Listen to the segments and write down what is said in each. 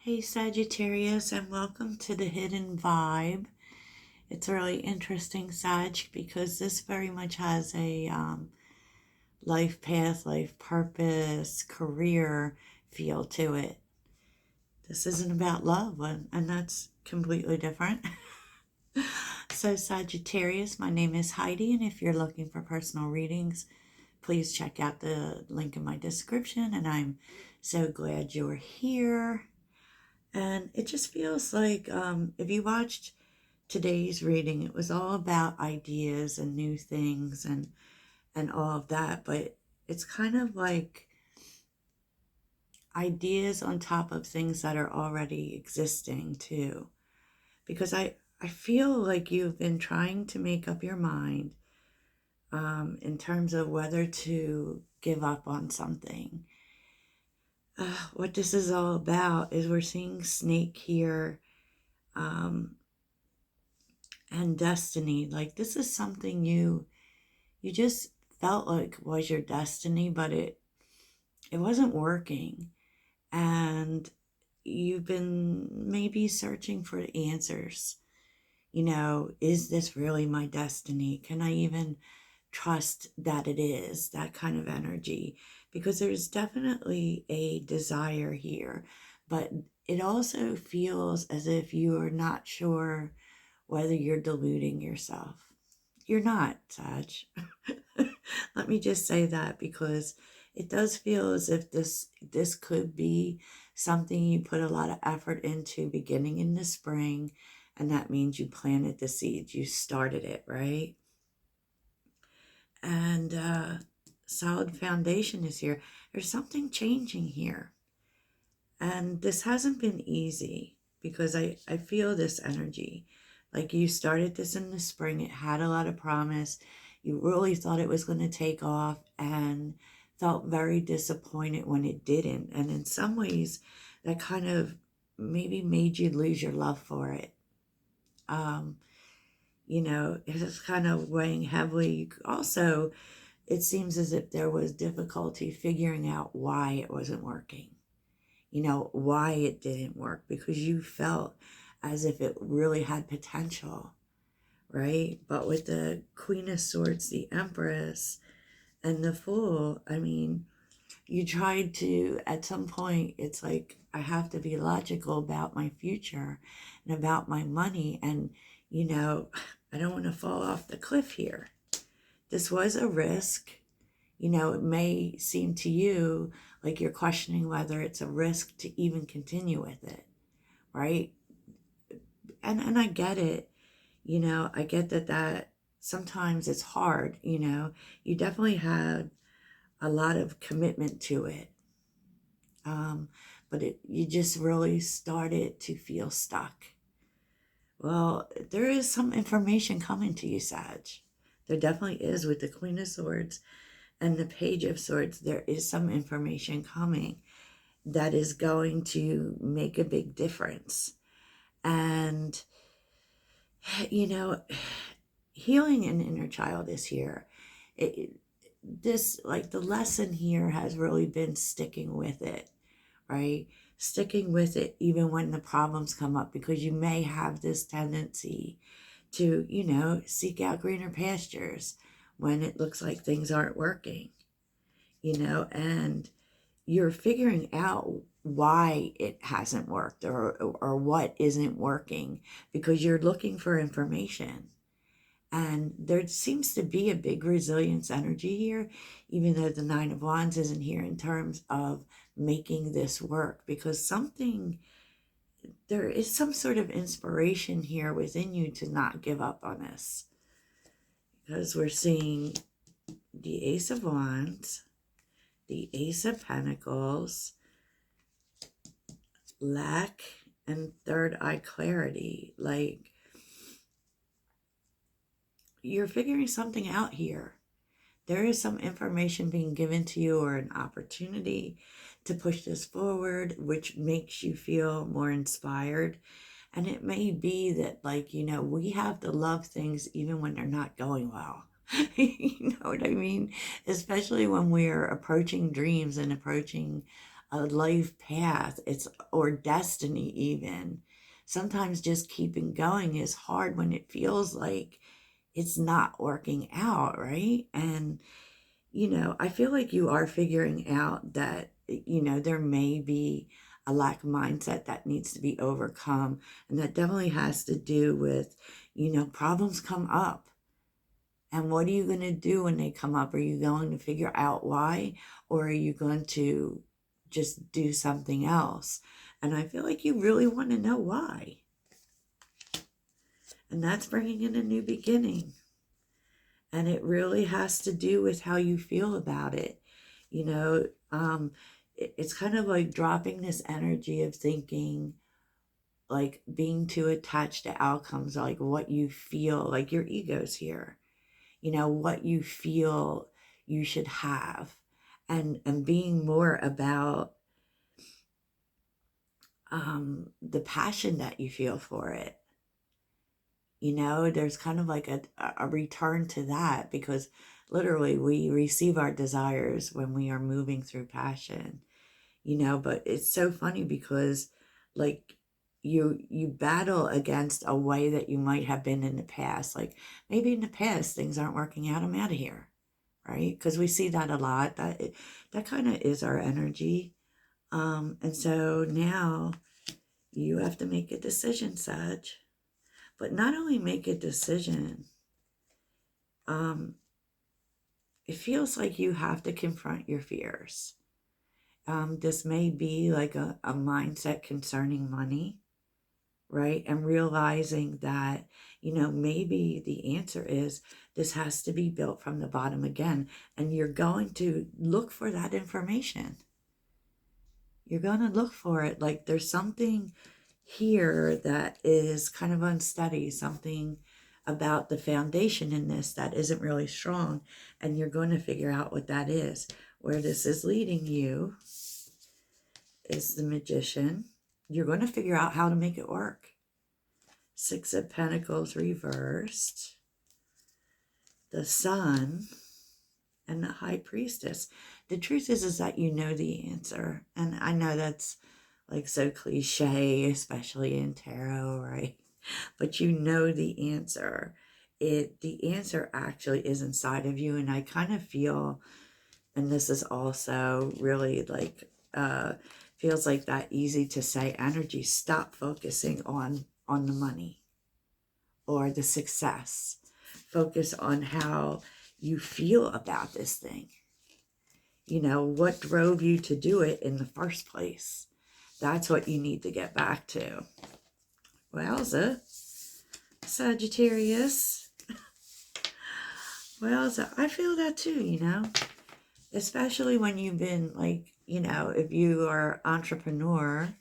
Hey Sagittarius, and welcome to the Hidden Vibe. It's a really interesting, Sag, because this very much has a life path, life purpose, career feel to it. This isn't about love, and that's completely different. So, Sagittarius, my name is Heidi, and if you're looking for personal readings, please check out the link in my description. And I'm so glad you're here. And it just feels like if you watched today's reading, it was all about ideas and new things and all of that. But it's kind of like ideas on top of things that are already existing too. Because I feel like you've been trying to make up your mind in terms of whether to give up on something. What this is all about is we're seeing snake here. And destiny, like this is something you just felt like was your destiny, but it wasn't working, and you've been maybe searching for answers. Is this really my destiny? Can I even trust that it is that kind of energy? Because there's definitely a desire here, but it also feels as if you are not sure whether you're deluding yourself. You're not, Sag. Let me just say that, because it does feel as if this could be something you put a lot of effort into beginning in the spring, and that means you planted the seeds, you started it, right? And solid foundation is here. There's something changing here. And this hasn't been easy, because I feel this energy. Like you started this in the spring, it had a lot of promise. You really thought it was going to take off and felt very disappointed when it didn't. And in some ways, that kind of maybe made you lose your love for it. It's kind of weighing heavily. Also, it seems as if there was difficulty figuring out why it wasn't working. Why it didn't work, because you felt as if it really had potential, right? But with the Queen of Swords, the Empress, and the Fool, I mean, you tried to, at some point, it's like, I have to be logical about my future and about my money. And, I don't want to fall off the cliff here. This was a risk. It may seem to you like you're questioning whether it's a risk to even continue with it, right? And I get it. I get that sometimes it's hard. You definitely had a lot of commitment to it, but you just really started to feel stuck. Well, there is some information coming to you, Sag. There definitely is, with the Queen of Swords and the Page of Swords. There is some information coming that is going to make a big difference. And, healing an inner child is here. The lesson here has really been sticking with it, right? Sticking with it even when the problems come up, because you may have this tendency to, seek out greener pastures when it looks like things aren't working, and you're figuring out why it hasn't worked, or what isn't working, because you're looking for information. And there seems to be a big resilience energy here, even though the Nine of Wands isn't here in terms of making this work, because there is some sort of inspiration here within you to not give up on this. Because we're seeing the Ace of Wands, the Ace of Pentacles, lack, and third eye clarity. Like, you're figuring something out here. There is some information being given to you, or an opportunity to push this forward, which makes you feel more inspired. And it may be that, we have to love things even when they're not going well. You know what I mean? Especially when we're approaching dreams and approaching a life path, or destiny even. Sometimes just keeping going is hard when it feels like it's not working out, right? And I feel like you are figuring out that, there may be a lack of mindset that needs to be overcome. And that definitely has to do with, problems come up. And what are you going to do when they come up? Are you going to figure out why? Or are you going to just do something else? And I feel like you really want to know why. And that's bringing in a new beginning. And it really has to do with how you feel about it. It's kind of like dropping this energy of thinking, like being too attached to outcomes, like what you feel, like your ego's here, what you feel you should have, and being more about the passion that you feel for it. There's kind of like a return to that, because literally we receive our desires when we are moving through passion, but it's so funny because like you battle against a way that you might have been in the past. Like maybe in the past things aren't working out, I'm out of here, right? Because we see that a lot. That kind of is our energy. And so now you have to make a decision, Sag. But not only make a decision, it feels like you have to confront your fears. This may be like a mindset concerning money, right? And realizing that, maybe the answer is this has to be built from the bottom again. And you're going to look for that information. You're going to look for it. Like there's something here that is kind of unsteady, something about the foundation in this that isn't really strong, and you're going to figure out what that is. Where this is leading you is the Magician. You're going to figure out how to make it work. Six of Pentacles reversed, the Sun, and the High Priestess. The truth is that you know the answer, and I know that's like so cliche, especially in tarot, right? But you know the answer. The answer actually is inside of you. And I kind of feel, and this is also really like feels like that easy to say energy. Stop focusing on the money or the success. Focus on how you feel about this thing. What drove you to do it in the first place? That's what you need to get back to. Wowza, Sagittarius. Wowza, I feel that too, especially when you've been like, if you are an entrepreneur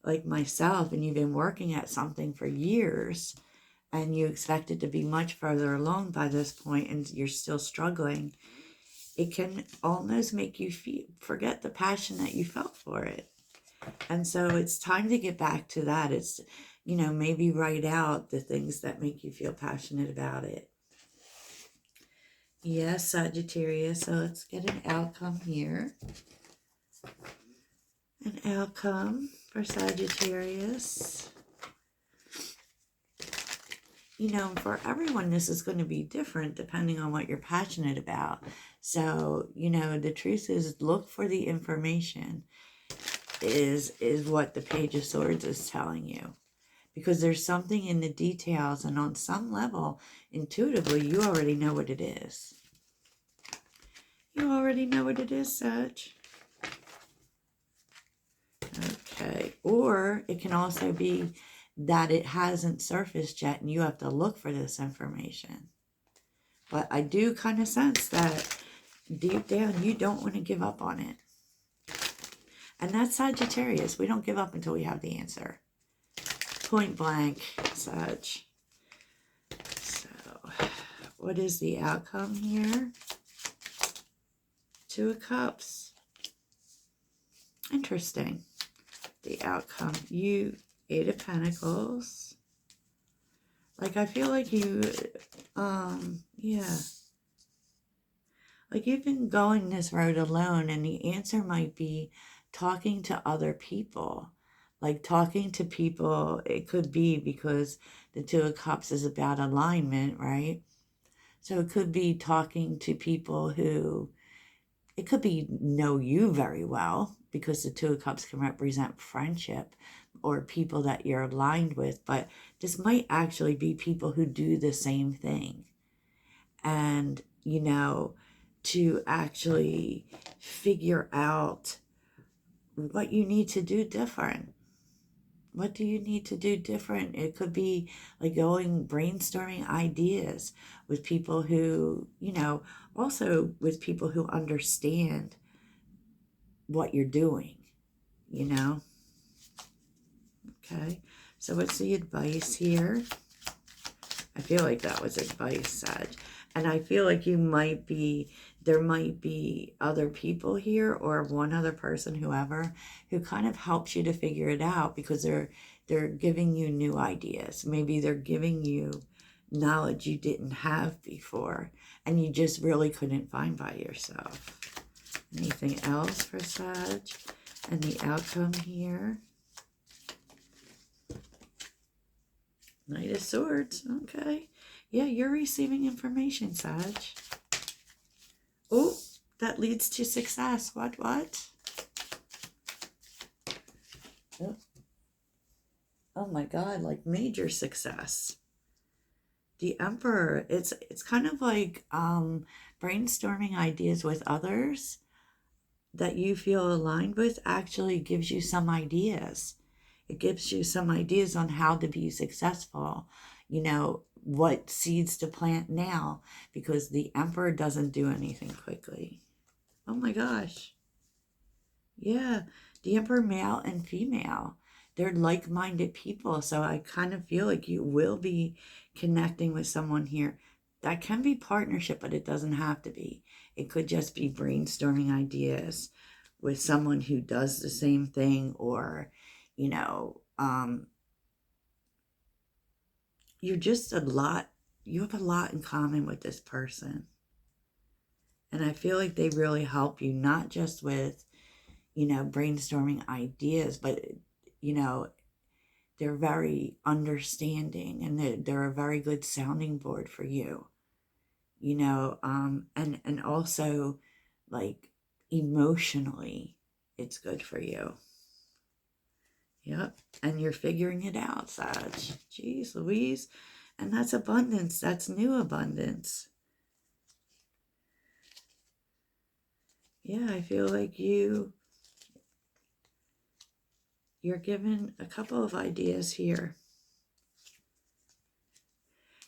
like myself and you've been working at something for years and you expect it to be much further along by this point and you're still struggling, it can almost make you forget the passion that you felt for it. And so it's time to get back to that. It's, maybe write out the things that make you feel passionate about it. Yes, Sagittarius. So let's get an outcome here. An outcome for Sagittarius. For everyone, this is going to be different depending on what you're passionate about. So, the truth is, look for the information is what the Page of Swords is telling you. Because there's something in the details, and on some level, intuitively, you already know what it is. You already know what it is, Sag. Okay. Or it can also be that it hasn't surfaced yet and you have to look for this information. But I do kind of sense that deep down you don't want to give up on it. And that's Sagittarius. We don't give up until we have the answer. Point blank, Sag. So, what is the outcome here? Two of Cups. Interesting. The outcome. Eight of Pentacles. Like, I feel like you, yeah. Like, you've been going this road alone, and the answer might be talking to other people. Like talking to people, it could be because the Two of Cups is about alignment, right? So it could be talking to people who, it could be know you very well, because the Two of Cups can represent friendship or people that you're aligned with. But this might actually be people who do the same thing. And, you know, to actually figure out what you need to do different. What do you need to do different? It could be like going brainstorming ideas with people who, you know, also with people who understand what you're doing, you know? Okay, so what's the advice here? I feel like that was advice, Sag. And I feel like there might be other people here or one other person, whoever, who kind of helps you to figure it out, because they're giving you new ideas. Maybe they're giving you knowledge you didn't have before and you just really couldn't find by yourself. Anything else for Sag? And the outcome here? Knight of Swords. Okay. Yeah, you're receiving information, Sag. Oh, that leads to success. What? Oh my God, like major success. The Emperor, it's kind of like brainstorming ideas with others that you feel aligned with actually gives you some ideas. It gives you some ideas on how to be successful, you know, what seeds to plant now, because the Emperor doesn't do anything quickly. Oh my gosh. Yeah, the Emperor, male and female, they're like-minded people. So I kind of feel like you will be connecting with someone here. That can be partnership, but it doesn't have to be. It could just be brainstorming ideas with someone who does the same thing, or, you know, you have a lot in common with this person. And I feel like they really help you, not just with, you know, brainstorming ideas, but, you know, they're very understanding, and they're a very good sounding board for you, you know, and also like emotionally, it's good for you. Yep. And you're figuring it out, Sag. Jeez Louise. And that's abundance. That's new abundance. Yeah, I feel like you're given a couple of ideas here.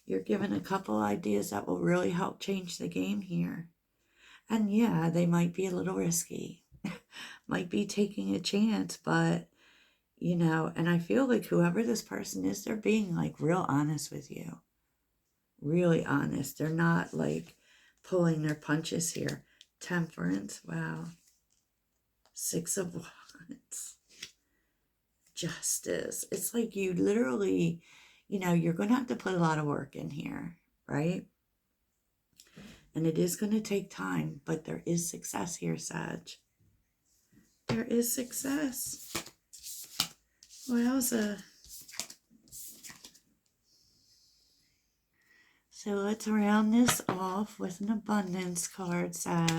You're given a couple ideas that will really help change the game here. And yeah, they might be a little risky. Might be taking a chance, but, you know, and I feel like whoever this person is, they're being like real honest with you. Really honest. They're not like pulling their punches here. Temperance. Wow. Six of Wands. Justice. It's like you literally, you know, you're going to have to put a lot of work in here, right? And it is going to take time, but there is success here, Sag. There is success. Wowza. So let's round this off with an abundance card, Sag.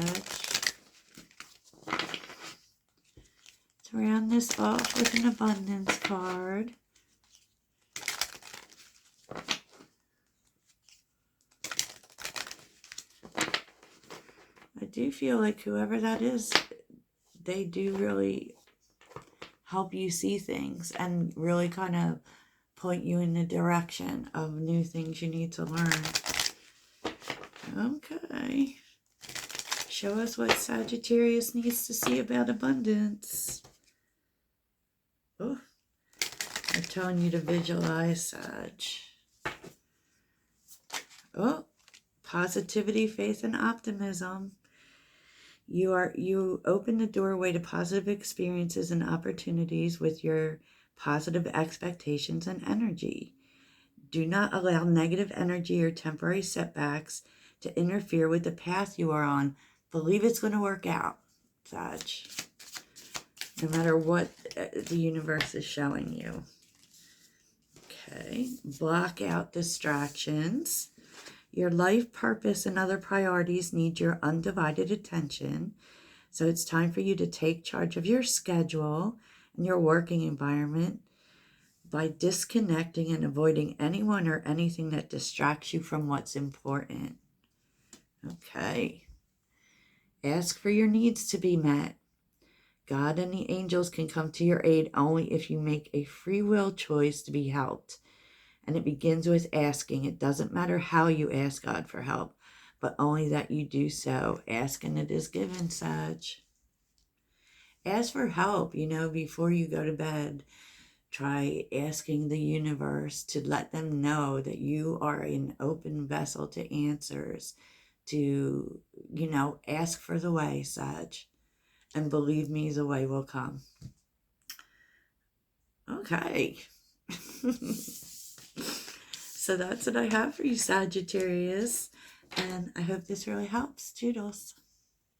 Let's round this off with an abundance card. I do feel like whoever that is, they do really help you see things and really kind of point you in the direction of new things you need to learn. Okay. Show us what Sagittarius needs to see about abundance. Oh, they're telling you to visualize, Sag. Oh, positivity, faith, and optimism. You open the doorway to positive experiences and opportunities with your positive expectations and energy. Do not allow negative energy or temporary setbacks to interfere with the path you are on. Believe it's going to work out, Sag. no matter what the universe is showing you. Okay, block out distractions. Your life purpose and other priorities need your undivided attention. So it's time for you to take charge of your schedule and your working environment by disconnecting and avoiding anyone or anything that distracts you from what's important. Okay. Ask for your needs to be met. God and the angels can come to your aid only if you make a free will choice to be helped. And it begins with asking. It doesn't matter how you ask God for help, but only that you do so. Ask and it is given, Sag. Ask for help, before you go to bed. Try asking the universe to let them know that you are an open vessel to answers, to, ask for the way, Sag. And believe me, the way will come. Okay. So that's what I have for you, Sagittarius. And I hope this really helps. Toodles.